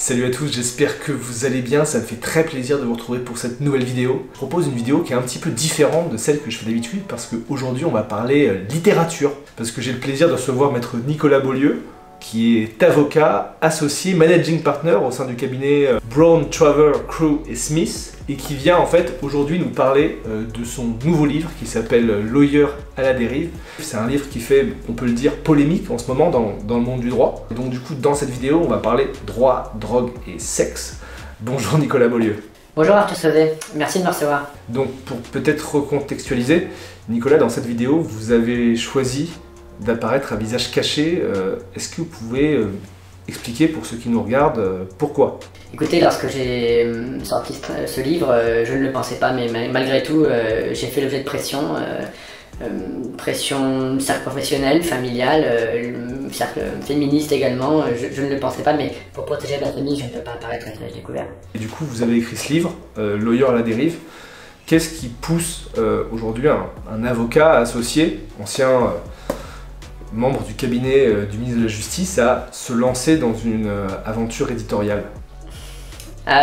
Salut à tous, j'espère que vous allez bien, ça me fait très plaisir de vous retrouver pour cette nouvelle vidéo. Je propose une vidéo qui est un petit peu différente de celle que je fais d'habitude parce qu'aujourd'hui on va parler littérature. Parce que j'ai le plaisir de recevoir maître Nicolas Beaulieu, qui est avocat, associé, managing partner au sein du cabinet Brown, Traver, Crew et Smith, et qui vient en fait aujourd'hui nous parler de son nouveau livre qui s'appelle Lawyer à la dérive. C'est un livre qui fait, on peut le dire, polémique en ce moment dans le monde du droit. Donc du coup, dans cette vidéo, on va parler droit, drogue et sexe. Bonjour Nicolas Beaulieu. Bonjour Arthur Saudet, merci de me recevoir. Donc pour peut-être recontextualiser, Nicolas, dans cette vidéo, vous avez choisi d'apparaître à visage caché. Est-ce que vous pouvez expliquer pour ceux qui nous regardent pourquoi? Écoutez, lorsque j'ai sorti ce livre, je ne le pensais pas, mais malgré tout, j'ai fait l'objet de pression. Pression cercle professionnel, familial, cercle féministe également, je ne le pensais pas, mais pour protéger ma famille, je ne peux pas apparaître à visage découvert. Et du coup, vous avez écrit ce livre, Lawyer à la dérive. Qu'est-ce qui pousse aujourd'hui un avocat associé, ancien membre du cabinet du ministre de la Justice, à se lancer dans une aventure éditoriale?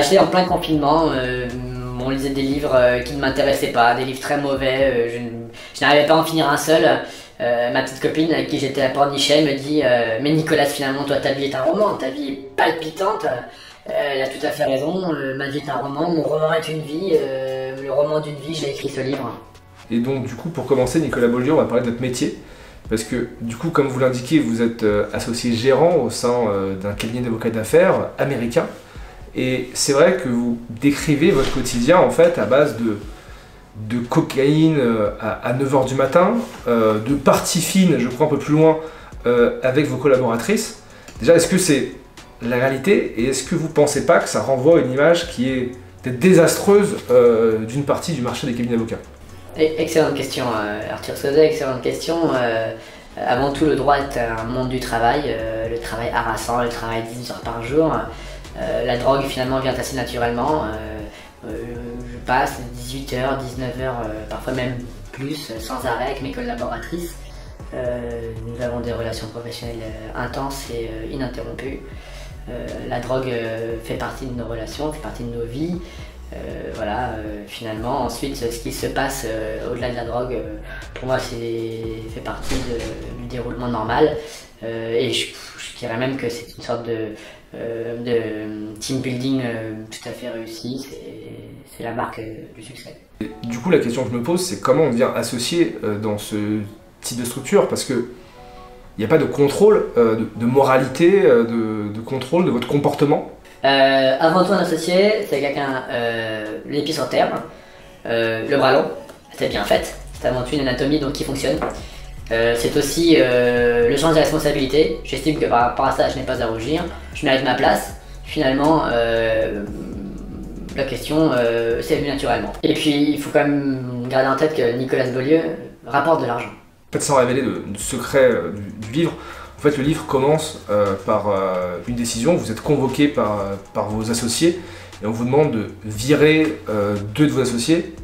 J'étais en plein confinement, on lisait des livres qui ne m'intéressaient pas, des livres très mauvais, je n'arrivais pas à en finir un seul. Ma petite copine avec qui j'étais à Pornichet me dit mais Nicolas, finalement toi ta vie est un roman, ta vie est palpitante. Elle a tout à fait raison, ma vie est un roman, mon roman est une vie, le roman d'une vie, j'ai écrit ce livre. Et donc du coup, pour commencer, Nicolas Beaulieu, on va parler de notre métier. Parce que du coup, comme vous l'indiquez, vous êtes associé gérant au sein d'un cabinet d'avocats d'affaires américain. Et c'est vrai que vous décrivez votre quotidien en fait à base de cocaïne à 9 h du matin, de parties fines, je crois un peu plus loin, avec vos collaboratrices. Déjà, est-ce que c'est la réalité et est-ce que vous ne pensez pas que ça renvoie à une image qui est peut-être désastreuse d'une partie du marché des cabinets d'avocats? Excellente question, Arthur Saudet, excellente question. Avant tout, le droit est un monde du travail, le travail harassant, le travail 18 heures par jour. La drogue finalement vient assez naturellement. Je passe 18 h, 19 h, parfois même plus, sans arrêt avec mes collaboratrices. Nous avons des relations professionnelles intenses et ininterrompues. La drogue fait partie de nos relations, fait partie de nos vies. Voilà, finalement, ensuite, ce qui se passe au-delà de la drogue, pour moi, fait partie du déroulement normal. Et je dirais même que c'est une sorte de team building tout à fait réussi, c'est la marque du succès. Et du coup, la question que je me pose, c'est comment on devient associé dans ce type de structure, parce que il n'y a pas de contrôle, de moralité, de contrôle de votre comportement. Avant tout, un associé, c'est quelqu'un les pieds sur terre, le bras long, c'est bien fait, c'est avant tout une anatomie donc qui fonctionne. C'est aussi le sens des responsabilités. J'estime que par rapport à ça, je n'ai pas à rougir. Je mérite ma place. Finalement, la question, c'est venu naturellement. Et puis, il faut quand même garder en tête que Nicolas Beaulieu rapporte de l'argent. En fait, sans révéler de secret du livre, en fait, le livre commence par une décision. Vous êtes convoqué par vos associés et on vous demande de virer 2 de vos associés.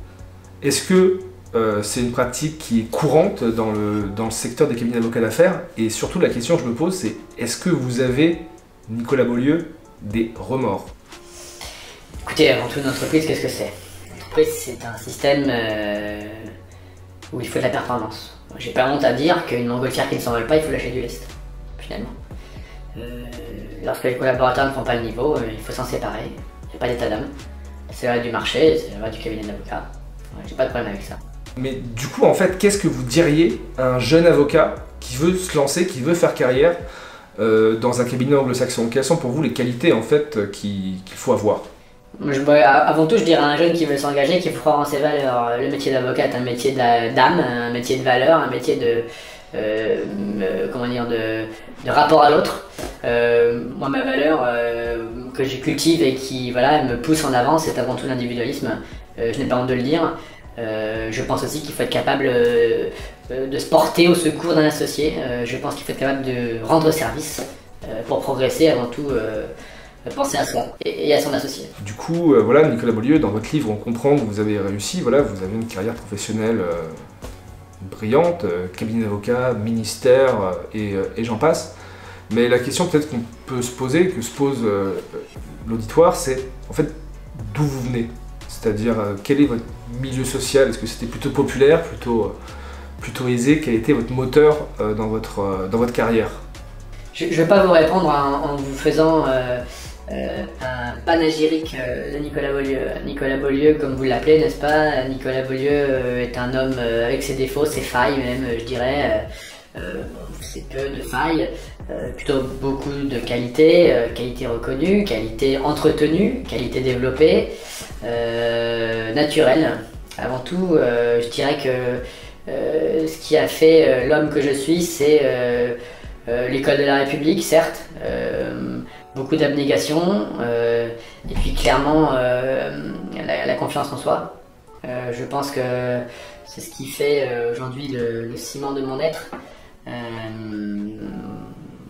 Est-ce que c'est une pratique qui est courante dans le secteur des cabinets d'avocats d'affaires? Et surtout, la question que je me pose, c'est est-ce que vous avez, Nicolas Beaulieu, des remords? Écoutez, avant tout, une entreprise, qu'est-ce que c'est? Une entreprise, c'est un système où il faut de la performance. J'ai pas honte à dire qu'une montgolfière qui ne s'envole pas, il faut lâcher du lest, finalement. Lorsque les collaborateurs ne font pas le niveau, il faut s'en séparer. Il n'y a pas d'état d'âme. C'est la loi du marché, c'est la loi du cabinet d'avocats. J'ai pas de problème avec ça. Mais du coup, en fait, qu'est-ce que vous diriez à un jeune avocat qui veut se lancer, qui veut faire carrière dans un cabinet anglo-saxon? Quelles sont pour vous les qualités en fait qu'il faut avoir? Avant tout, je dirais à un jeune qui veut s'engager qu'il faut croire en ses valeurs. Le métier d'avocat est un métier d'âme, un métier de valeur, un métier de rapport à l'autre. Moi, ma valeur que je cultive et qui voilà, me pousse en avant, c'est avant tout l'individualisme. Je n'ai pas honte de le dire. Je pense aussi qu'il faut être capable de se porter au secours d'un associé. Je pense qu'il faut être capable de rendre service pour progresser, avant tout penser à soi et à son associé. Du coup, voilà, Nicolas Beaulieu, dans votre livre, on comprend que vous avez réussi, voilà, vous avez une carrière professionnelle brillante, cabinet d'avocat, ministère et j'en passe. Mais la question peut-être qu'on peut se poser, que se pose l'auditoire, c'est en fait d'où vous venez. C'est-à-dire quel est votre milieu social, est-ce que c'était plutôt populaire, plutôt aisé, quel était votre moteur dans votre carrière? Je ne vais pas vous répondre en vous faisant un panégyrique de Nicolas Beaulieu. Nicolas Beaulieu, comme vous l'appelez, n'est-ce pas? Nicolas Beaulieu est un homme avec ses défauts, ses failles même, je dirais. C'est peu de failles, plutôt beaucoup de qualités, qualités reconnues, qualités entretenues, qualités développées, naturelles. Avant tout, je dirais que ce qui a fait l'homme que je suis, c'est l'école de la République, certes, beaucoup d'abnégation, et puis clairement la confiance en soi. Je pense que c'est ce qui fait aujourd'hui le ciment de mon être.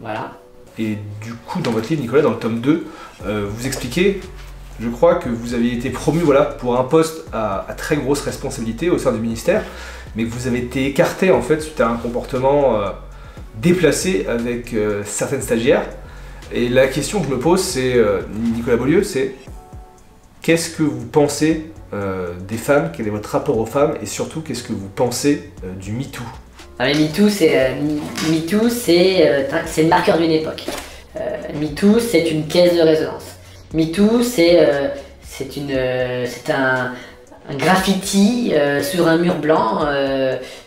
Voilà. Et du coup, dans votre livre, Nicolas, dans le tome 2, vous expliquez, je crois, que vous aviez été promu pour un poste à très grosse responsabilité au sein du ministère, mais que vous avez été écarté en fait suite à un comportement déplacé avec certaines stagiaires. Et la question que je me pose, c'est, Nicolas Beaulieu, c'est qu'est-ce que vous pensez des femmes, quel est votre rapport aux femmes, et surtout qu'est-ce que vous pensez du MeToo? MeToo, c'est le marqueur d'une époque. MeToo, c'est une caisse de résonance. MeToo, c'est un graffiti sur un mur blanc.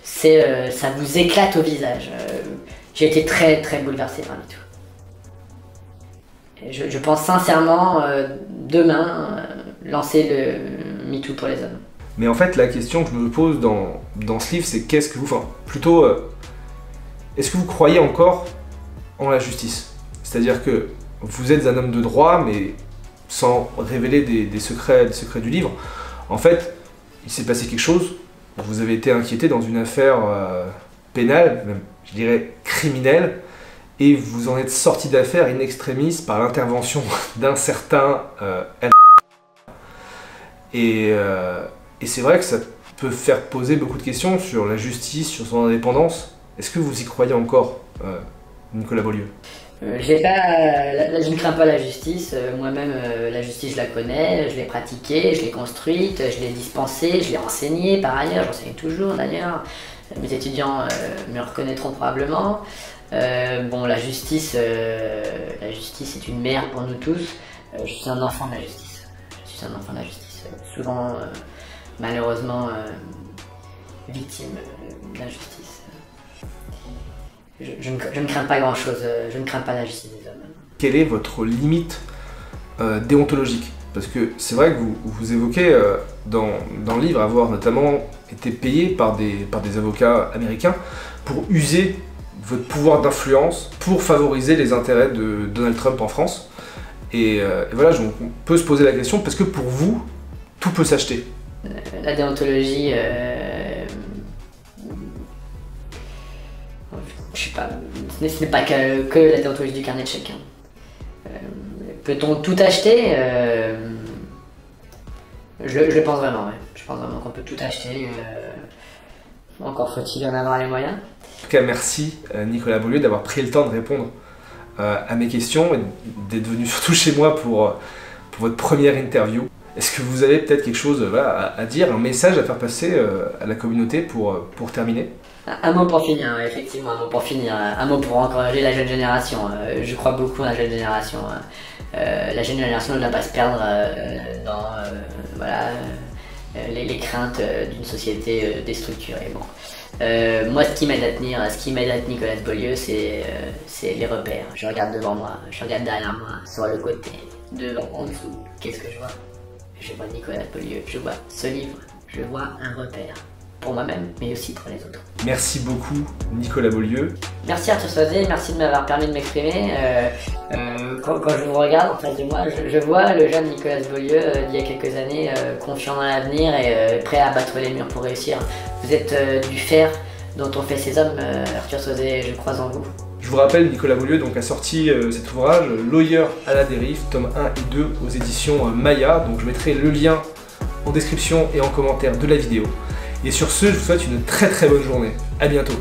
Ça vous éclate au visage. J'ai été très très bouleversé par MeToo. Je pense sincèrement demain lancer le MeToo pour les hommes. Mais en fait, la question que je me pose dans ce livre, c'est qu'est-ce que vous... Enfin, plutôt, est-ce que vous croyez encore en la justice? C'est-à-dire que vous êtes un homme de droit, mais sans révéler des secrets du livre. En fait, il s'est passé quelque chose, vous avez été inquiété dans une affaire pénale, même, je dirais criminelle, et vous en êtes sorti d'affaire in extremis par l'intervention d'un certain et c'est vrai que ça peut faire poser beaucoup de questions sur la justice, sur son indépendance. Est-ce que vous y croyez encore, Nicolas Beaulieu? Je ne crains pas la justice. Moi-même, la justice, je la connais, je l'ai pratiquée, je l'ai construite, je l'ai dispensée, je l'ai enseignée par ailleurs, j'enseigne toujours d'ailleurs. Mes étudiants me reconnaîtront probablement. Bon, la justice est une mère pour nous tous. Je suis un enfant de la justice. Je suis un enfant de la justice. Souvent, malheureusement, victime d'injustice. Je ne crains pas grand-chose. Je ne crains pas la justice des hommes. Quelle est votre limite déontologique? Parce que c'est vrai que vous évoquez dans le livre avoir notamment été payé par des avocats américains pour user votre pouvoir d'influence pour favoriser les intérêts de Donald Trump en France. Et voilà, on peut se poser la question, parce que pour vous, tout peut s'acheter. La déontologie, je sais pas, ce n'est pas que la déontologie du carnet de chèque. Peut-on tout acheter? Je le pense vraiment, ouais. Je pense vraiment qu'on peut tout acheter. Encore faut-il en avoir les moyens. En tout cas, merci Nicolas Beaulieu d'avoir pris le temps de répondre à mes questions et d'être venu surtout chez moi pour votre première interview. Est-ce que vous avez peut-être quelque chose à dire, un message à faire passer à la communauté pour terminer? Un mot pour finir, effectivement, un mot pour finir, un mot pour encourager la jeune génération. Je crois beaucoup à la jeune génération. La jeune génération ne doit pas se perdre dans les craintes d'une société déstructurée. Bon. Moi, ce qui m'aide à tenir, ce qui m'aide à être Nicolas Beaulieu, c'est les repères. Je regarde devant moi, je regarde derrière moi, sur le côté, devant, en dessous. Qu'est-ce que je vois? Je vois Nicolas Beaulieu, je vois ce livre, je vois un repère. Pour moi-même, mais aussi pour les autres. Merci beaucoup, Nicolas Beaulieu. Merci Arthur Soisé, merci de m'avoir permis de m'exprimer. Quand je vous regarde en face de moi, je vois le jeune Nicolas Beaulieu d'il y a quelques années, confiant dans l'avenir et prêt à battre les murs pour réussir. Vous êtes du fer dont on fait ces hommes, Arthur Soisé, je crois en vous. Je vous rappelle, Nicolas Beaulieu donc, a sorti cet ouvrage, Lawyer à la dérive, tome 1 et 2 aux éditions Maya. Donc je mettrai le lien en description et en commentaire de la vidéo. Et sur ce, je vous souhaite une très très bonne journée. À bientôt.